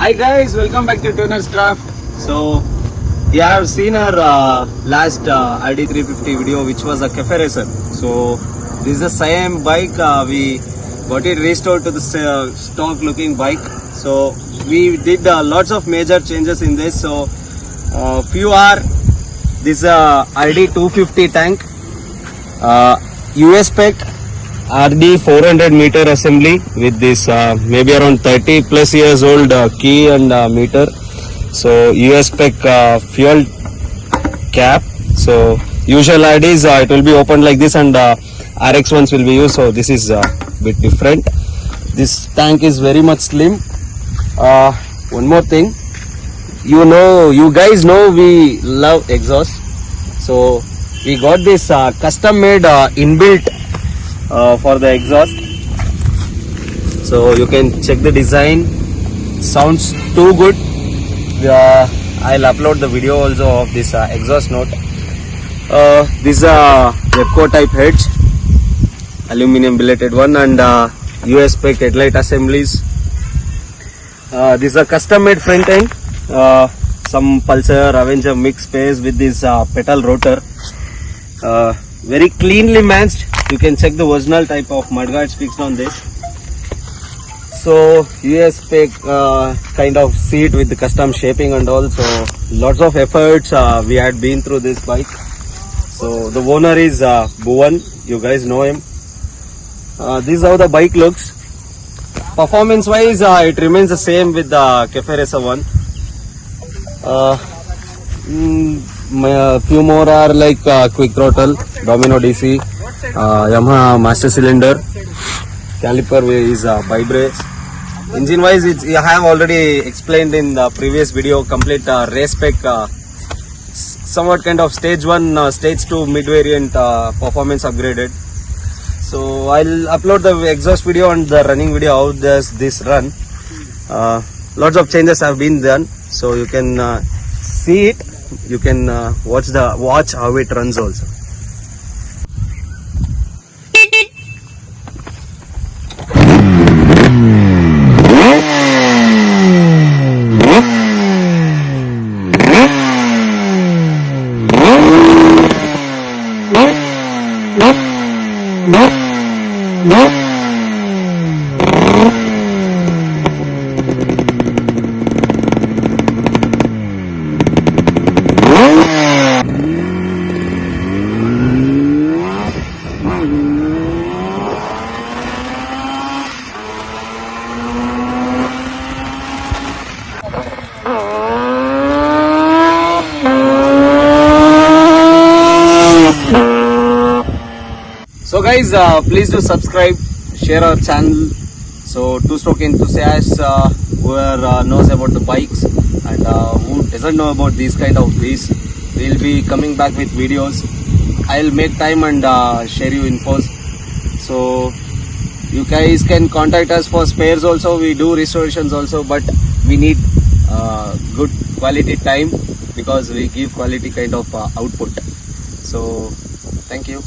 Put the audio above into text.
Hi guys, welcome back to Tuner's Craft. So, you have seen our last ID350 video, which was a cafe racer. So, this is the same bike. We got it restored to the stock looking bike. So, we did lots of major changes in this. So, few are this ID250 tank, US spec RD 400 meter assembly with this maybe around 30 plus years old key and meter. So US spec fuel cap. So usual IDs it will be opened like this, and RX ones will be used. So this is a bit different. This tank is very much slim. One more thing, you guys know we love exhaust. So we got this custom made inbuilt for the exhaust. So you can check the design. Sounds too good. I'll upload the video also of this exhaust note. This is a Repco type heads, aluminum billeted one, and US spec headlight assemblies. This is a custom made front end, some Pulsar Avenger mix space with this pedal rotor, very cleanly matched. You can check the original type of mudguards fixed on this. So US spec kind of seat with the custom shaping and all. So lots of efforts we had been through this bike. So the owner is Bhuvan, you guys know him. This is how the bike looks. Performance wise it remains the same with the Cafe Racer one. Few more are like quick throttle, Domino DC, Yamaha master cylinder, caliper is bi-brakes. Engine wise, I have already explained in the previous video. Complete race spec, somewhat kind of stage 1 stage 2 mid variant performance upgraded. So I'll upload the exhaust video and the running video. How does this run? Lots of changes have been done, so you can see it. You can watch how it runs also. So guys, please do subscribe, share our channel. So two-stroke enthusiasts who knows about the bikes and who doesn't know about these kind of beasts, we'll be coming back with videos. I'll make time and share you infos. So you guys can contact us for spares also. We do restorations also, but we need good quality time because we give quality kind of output. So thank you.